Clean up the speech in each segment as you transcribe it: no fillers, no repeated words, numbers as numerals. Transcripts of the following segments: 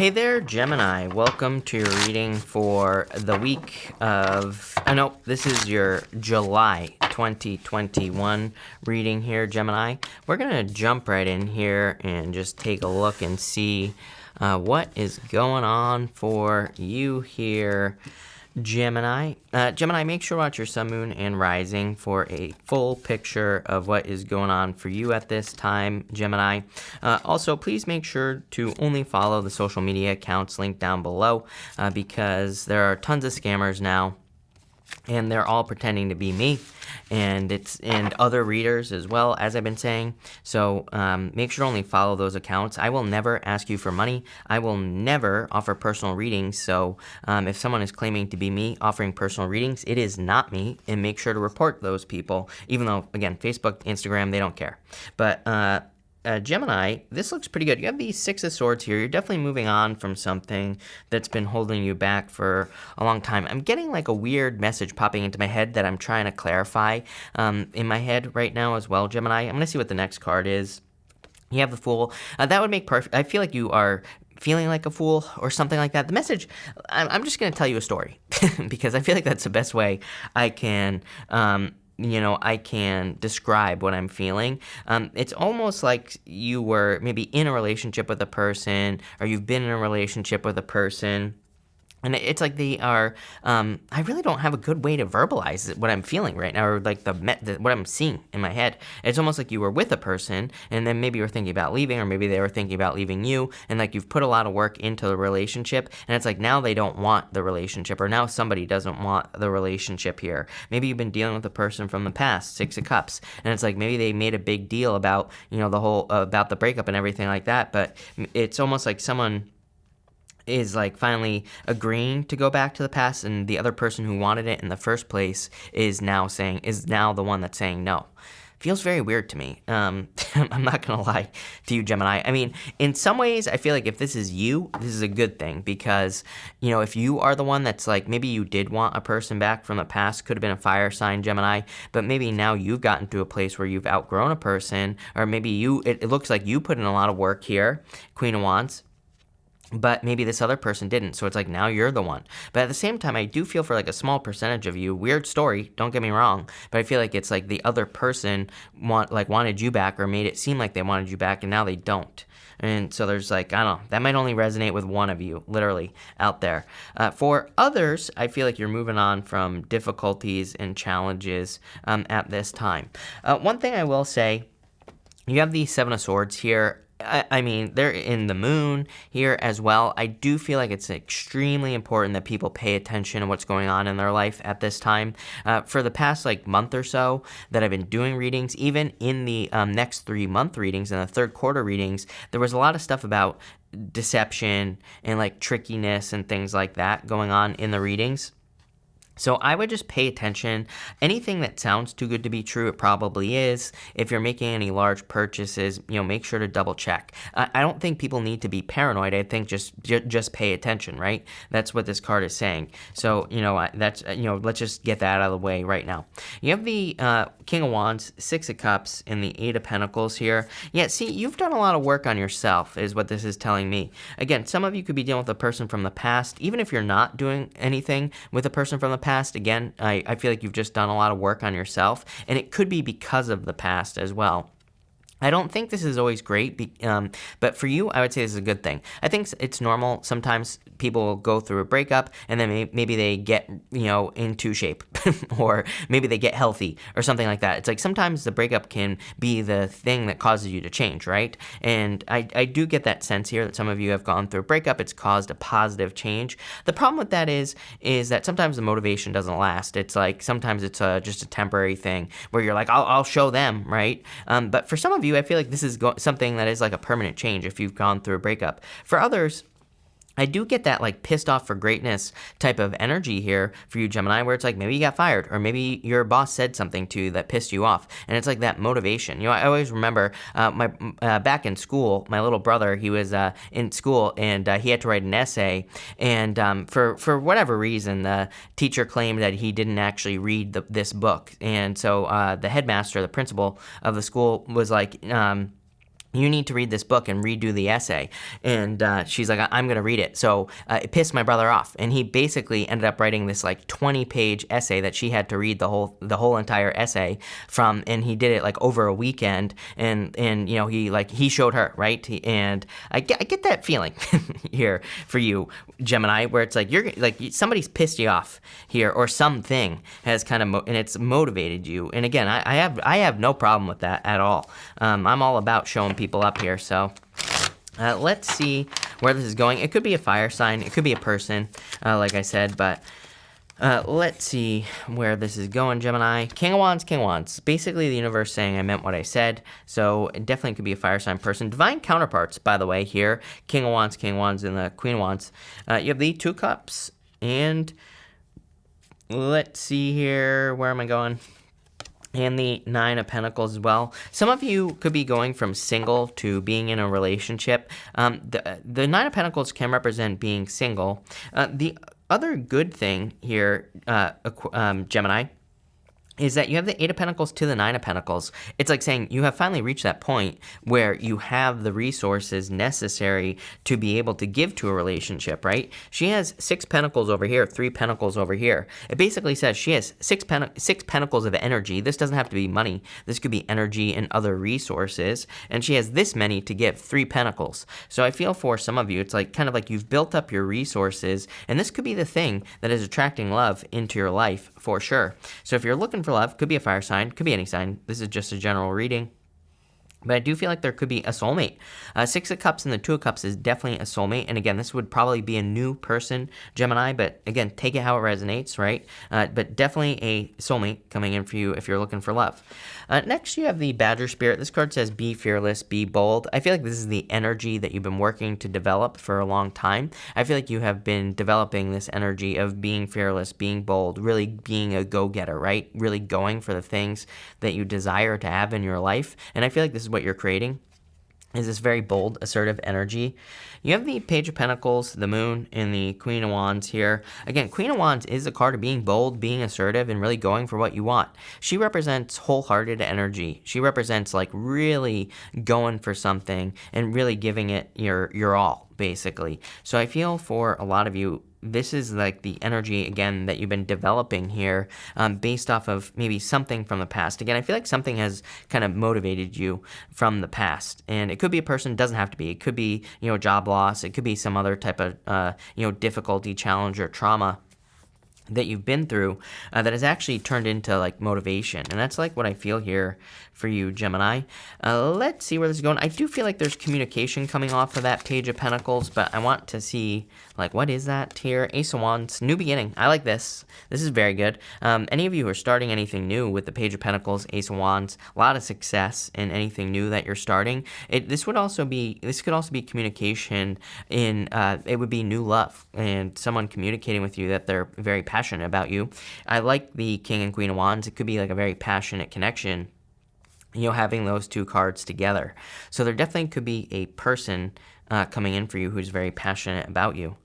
Hey there, Gemini. Welcome to your reading for the week of... no, this is your July 2021 reading here, Gemini. We're going to jump right in here and just take a look and see what is going on for you here, Gemini. Gemini, make sure to watch your sun, moon, and rising for a full picture of what is going on for you at this time, Gemini. Also, please make sure to only follow the social media accounts linked down below because there are tons of scammers now, and they're all pretending to be me and other readers as well, as I've been saying. So make sure to only follow those accounts. I will never ask you for money. I will never offer personal readings. So if someone is claiming to be me offering personal readings, it is not me, and make sure to report those people, even though, again, Facebook, Instagram, they don't care. But Gemini, this looks pretty good. You have these Six of Swords here. You're definitely moving on from something that's been holding you back for a long time. I'm getting like a weird message popping into my head that I'm trying to clarify in my head right now as well, Gemini. I'm going to see what the next card is. You have the Fool. That would make perfect. I feel like you are feeling like a fool or something like that. The message, I'm just going to tell you a story because I feel like that's the best way I can I can describe what I'm feeling. It's almost like you were maybe in a relationship with a person, or you've been in a relationship with a person, and it's like they are, I really don't have a good way to verbalize what I'm feeling right now, or like what I'm seeing in my head. It's almost like you were with a person, and then maybe you were thinking about leaving, or maybe they were thinking about leaving you, and like you've put a lot of work into the relationship, and it's like now they don't want the relationship, or now somebody doesn't want the relationship here. Maybe you've been dealing with a person from the past, Six of Cups, and it's like maybe they made a big deal about, the whole, about the breakup and everything like that, but it's almost like someone is like finally agreeing to go back to the past, and the other person who wanted it in the first place is now the one that's saying no. Feels very weird to me. I'm not gonna lie to you, Gemini. I mean, in some ways, I feel like if this is you, this is a good thing, because, if you are the one that's like, maybe you did want a person back from the past, could have been a fire sign, Gemini, but maybe now you've gotten to a place where you've outgrown a person, or maybe it looks like you put in a lot of work here, Queen of Wands, but maybe this other person didn't, so it's like now you're the one. But at the same time, I do feel for like a small percentage of you, weird story, don't get me wrong, but I feel like it's like the other person wanted you back, or made it seem like they wanted you back, and now they don't. And so there's like, I don't know, that might only resonate with one of you, literally, out there. For others, I feel like you're moving on from difficulties and challenges at this time. One thing I will say, you have the Seven of Swords here. I mean, they're in the moon here as well. I do feel like it's extremely important that people pay attention to what's going on in their life at this time. For the past month or so that I've been doing readings, even in the next 3-month readings and the third quarter readings, there was a lot of stuff about deception and trickiness and things like that going on in the readings. So I would just pay attention. Anything that sounds too good to be true, it probably is. If you're making any large purchases, make sure to double check. I don't think people need to be paranoid. I think just pay attention, right? That's what this card is saying. So, let's just get that out of the way right now. You have the King of Wands, Six of Cups, and the Eight of Pentacles here. Yeah, see, you've done a lot of work on yourself, is what this is telling me. Again, some of you could be dealing with a person from the past. Even if you're not doing anything with a person from the past, again, I feel like you've just done a lot of work on yourself, and it could be because of the past as well. I don't think this is always great, but for you, I would say this is a good thing. I think it's normal. Sometimes people will go through a breakup, and then maybe they get, into shape, or maybe they get healthy, or something like that. It's like sometimes the breakup can be the thing that causes you to change, right? And I do get that sense here that some of you have gone through a breakup. It's caused a positive change. The problem with that is that sometimes the motivation doesn't last. It's like sometimes it's just a temporary thing where you're like, I'll show them, right? But for some of you, I feel like this is something that is like a permanent change if you've gone through a breakup. For others, I do get that pissed off for greatness type of energy here for you, Gemini, where it's like maybe you got fired, or maybe your boss said something to you that pissed you off, and it's like that motivation. I always remember back in school, my little brother, he was in school, and he had to write an essay, and for whatever reason, the teacher claimed that he didn't actually read this book, and so the headmaster, the principal of the school, was like, you need to read this book and redo the essay. And she's like, I'm going to read it. So it pissed my brother off. And he basically ended up writing this like 20-page essay that she had to read the whole entire essay from. And he did it like over a weekend. And you know, he showed her, right? And I get that feeling here for you, Gemini, where it's like you're like somebody's pissed you off here, or something has kind of and it's motivated you. And again, I have no problem with that at all. I'm all about showing people up here. So let's see where this is going. It could be a fire sign. It could be a person, like I said, but let's see where this is going, Gemini. King of Wands, King of Wands. Basically, the universe saying I meant what I said. So it definitely could be a fire sign person. Divine counterparts, by the way, here. King of Wands, and the Queen of Wands. You have the Two Cups. And let's see here. Where am I going? And the Nine of Pentacles as well. Some of you could be going from single to being in a relationship. The Nine of Pentacles can represent being single. The other good thing here, Gemini, is that you have the Eight of Pentacles to the Nine of Pentacles. It's like saying you have finally reached that point where you have the resources necessary to be able to give to a relationship, right? She has 6 pentacles over here, 3 pentacles over here. It basically says she has six pentacles of energy. This doesn't have to be money. This could be energy and other resources. And she has this many to give, 3 pentacles. So I feel for some of you, it's like kind of like you've built up your resources, and this could be the thing that is attracting love into your life for sure. So if you're looking for love, could be a fire sign, could be any sign. This is just a general reading. But I do feel like there could be a soulmate. 6 of Cups and the 2 of Cups is definitely a soulmate. And again, this would probably be a new person, Gemini. But again, take it how it resonates, right? But definitely a soulmate coming in for you if you're looking for love. Next, you have the Badger Spirit. This card says, be fearless, be bold. I feel like this is the energy that you've been working to develop for a long time. I feel like you have been developing this energy of being fearless, being bold, really being a go-getter, right? Really going for the things that you desire to have in your life. And I feel like this is what you're creating, is this very bold, assertive energy. You have the Page of Pentacles, the Moon, and the Queen of Wands here. Again, Queen of Wands is a card of being bold, being assertive, and really going for what you want. She represents wholehearted energy. She represents like really going for something and really giving it your all, basically. So I feel for a lot of you, this is like the energy, again, that you've been developing here based off of maybe something from the past. Again, I feel like something has kind of motivated you from the past. And it could be a person, doesn't have to be. It could be, job loss. It could be some other type of, difficulty, challenge, or trauma that you've been through that has actually turned into like motivation. And that's like what I feel here for you, Gemini. Let's see where this is going. I do feel like there's communication coming off of that Page of Pentacles, but I want to see like what is that here? Ace of Wands, new beginning. I like this. This is very good. Any of you who are starting anything new with the Page of Pentacles, Ace of Wands, a lot of success in anything new that you're starting. This could also be communication in it would be new love and someone communicating with you that they're very passionate about you. I like the King and Queen of Wands. It could be like a very passionate connection, having those 2 cards together. So there definitely could be a person coming in for you who's very passionate about you.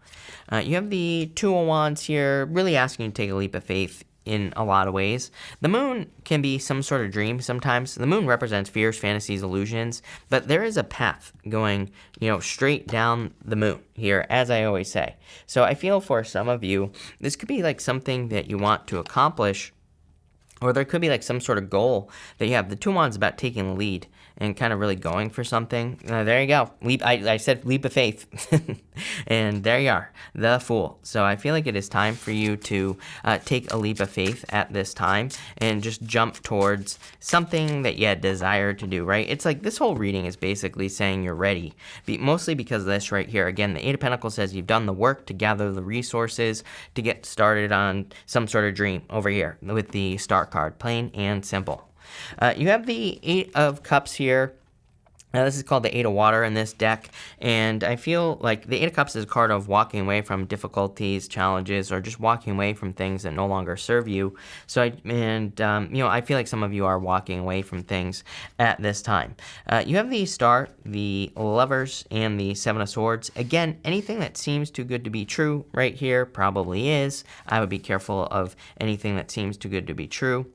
You have the Two of Wands here, really asking you to take a leap of faith in a lot of ways. The Moon can be some sort of dream sometimes. The Moon represents fears, fantasies, illusions, but there is a path going, straight down the Moon here, as I always say. So I feel for some of you, this could be like something that you want to accomplish, or there could be like some sort of goal that you have. The Two of Wands is about taking the lead and kind of really going for something. There you go. I said leap of faith. And there you are, the Fool. So I feel like it is time for you to take a leap of faith at this time and just jump towards something that you desire to do, right? It's like this whole reading is basically saying you're ready, mostly because of this right here. Again, the Eight of Pentacles says you've done the work to gather the resources to get started on some sort of dream over here with the Star card, plain and simple. You have the Eight of Cups here. This is called the Eight of Water in this deck, and I feel like the Eight of Cups is a card of walking away from difficulties, challenges, or just walking away from things that no longer serve you. So, I feel like some of you are walking away from things at this time. You have the Star, the Lovers, and the Seven of Swords. Again, anything that seems too good to be true right here probably is. I would be careful of anything that seems too good to be true.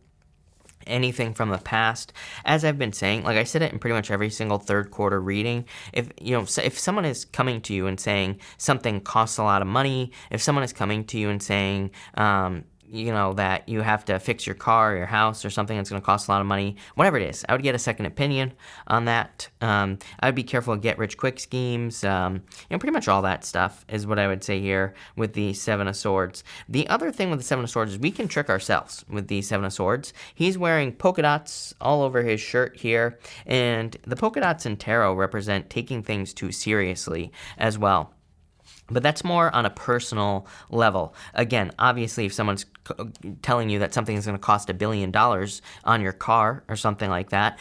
anything from the past. As I've been saying, like I said it in pretty much every single third quarter reading, if someone is coming to you and saying something costs a lot of money, if someone is coming to you and saying that you have to fix your car or your house or something that's going to cost a lot of money, whatever it is, I would get a second opinion on that. I would be careful of get-rich-quick schemes. Pretty much all that stuff is what I would say here with the Seven of Swords. The other thing with the Seven of Swords is we can trick ourselves with the Seven of Swords. He's wearing polka dots all over his shirt here, and the polka dots in tarot represent taking things too seriously as well. But that's more on a personal level. Again, obviously, if someone's telling you that something is going to cost $1 billion on your car or something like that,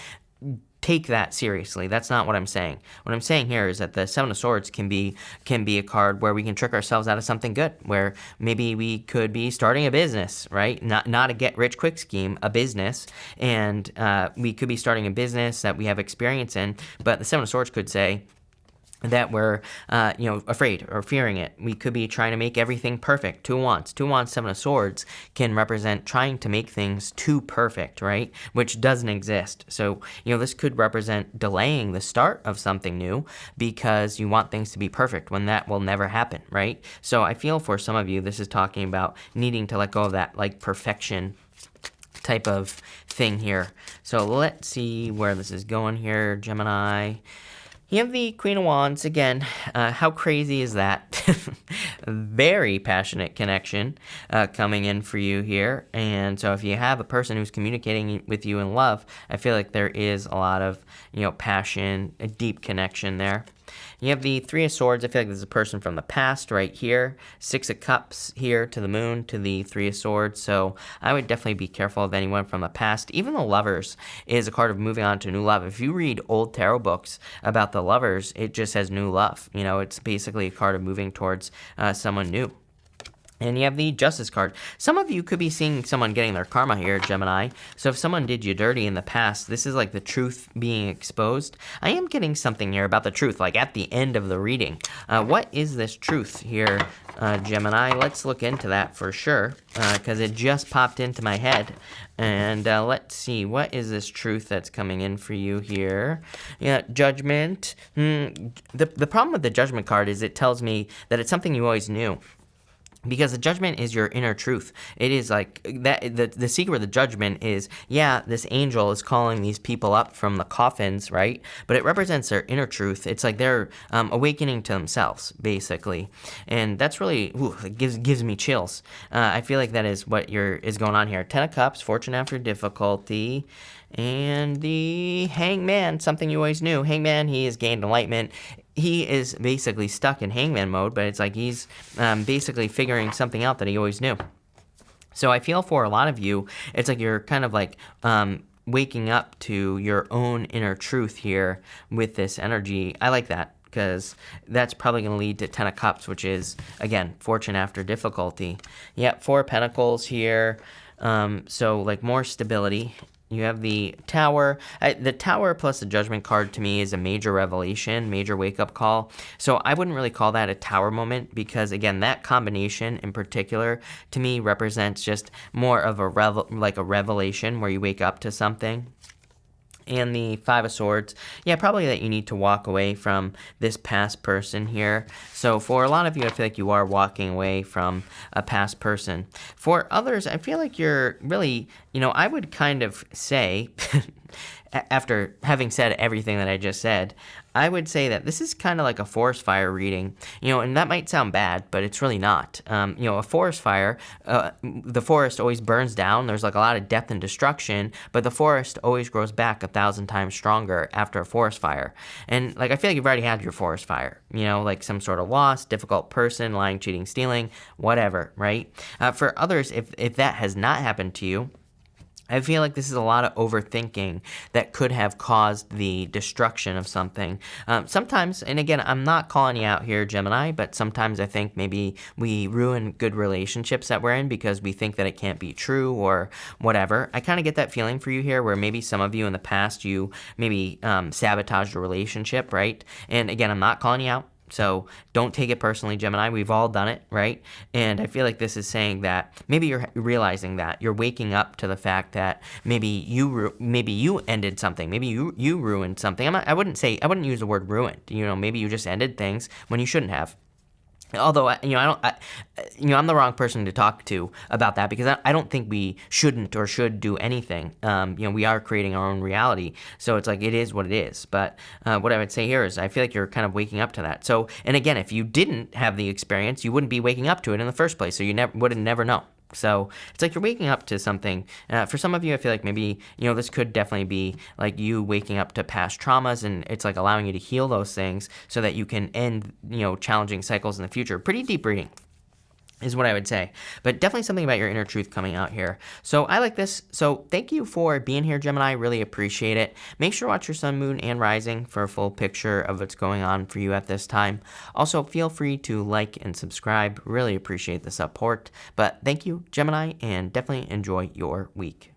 take that seriously. That's not what I'm saying. What I'm saying here is that the Seven of Swords can be a card where we can trick ourselves out of something good, where maybe we could be starting a business, right? Not a get-rich-quick scheme, a business, and we could be starting a business that we have experience in, but the Seven of Swords could say that we're, afraid or fearing it. We could be trying to make everything perfect. Two Wands, Seven of Swords can represent trying to make things too perfect, right? Which doesn't exist. So, this could represent delaying the start of something new because you want things to be perfect when that will never happen, right? So I feel for some of you, this is talking about needing to let go of that, like, perfection type of thing here. So let's see where this is going here, Gemini. You have the Queen of Wands. Again, how crazy is that? Very passionate connection coming in for you here. And so if you have a person who's communicating with you in love, I feel like there is a lot of, passion, a deep connection there. You have the Three of Swords. I feel like this is a person from the past right here. Six of Cups here to the Moon to the Three of Swords. So I would definitely be careful of anyone from the past. Even the Lovers is a card of moving on to new love. If you read old tarot books about the Lovers, it just says new love. It's basically a card of moving towards someone new. And you have the Justice card. Some of you could be seeing someone getting their karma here, Gemini. So if someone did you dirty in the past, this is like the truth being exposed. I am getting something here about the truth, like at the end of the reading. What is this truth here, Gemini? Let's look into that for sure, because it just popped into my head. And let's see, what is this truth that's coming in for you here? Yeah, Judgment. The problem with the Judgment card is it tells me that it's something you always knew. Because the Judgment is your inner truth. It is like that. The secret of the Judgment is, this angel is calling these people up from the coffins, right? But it represents their inner truth. It's like they're awakening to themselves, basically, and that's really it gives me chills. I feel like that is what is going on here. Ten of Cups, Fortune after difficulty. And the Hangman, something you always knew. Hangman, he has gained enlightenment. He is basically stuck in hangman mode, but it's like he's basically figuring something out that he always knew. So I feel for a lot of you, it's like you're kind of like waking up to your own inner truth here with this energy. I like that, because that's probably going to lead to Ten of Cups, which is, again, fortune after difficulty. Yep, Four of Pentacles here. So like more stability. You have the Tower. The Tower plus the Judgment card to me is a major revelation, major wake-up call. So I wouldn't really call that a Tower moment because, again, that combination in particular to me represents just more of a revelation where you wake up to something. And the Five of Swords, probably that you need to walk away from this past person here. So for a lot of you, I feel like you are walking away from a past person. For others, I feel like you're really, I would kind of say, after having said everything that I just said, I would say that this is kind of like a forest fire reading, and that might sound bad, but it's really not. A forest fire, the forest always burns down. There's like a lot of death and destruction, but the forest always grows back 1,000 times stronger after a forest fire. And like, I feel like you've already had your forest fire, like some sort of loss, difficult person, lying, cheating, stealing, whatever, right? For others, if that has not happened to you, I feel like this is a lot of overthinking that could have caused the destruction of something. Sometimes, and again, I'm not calling you out here, Gemini, but sometimes I think maybe we ruin good relationships that we're in because we think that it can't be true or whatever. I kind of get that feeling for you here where maybe some of you in the past, you maybe sabotaged a relationship, right? And again, I'm not calling you out. So don't take it personally, Gemini. We've all done it, right? And I feel like this is saying that maybe you're realizing that you're waking up to the fact that maybe you ended something, maybe you ruined something. I wouldn't use the word ruined. Maybe you just ended things when you shouldn't have. Although, I'm the wrong person to talk to about that, because I don't think we shouldn't or should do anything. We are creating our own reality, so it's like it is what it is. But what I would say here is I feel like you're kind of waking up to that. So, and again, if you didn't have the experience, you wouldn't be waking up to it in the first place, so you would never know. So it's like you're waking up to something. For some of you, I feel like maybe, this could definitely be like you waking up to past traumas, and it's like allowing you to heal those things so that you can end, challenging cycles in the future. Pretty deep reading is what I would say. But definitely something about your inner truth coming out here. So I like this. So thank you for being here, Gemini. Really appreciate it. Make sure to watch your sun, moon, and rising for a full picture of what's going on for you at this time. Also, feel free to like and subscribe. Really appreciate the support. But thank you, Gemini, and definitely enjoy your week.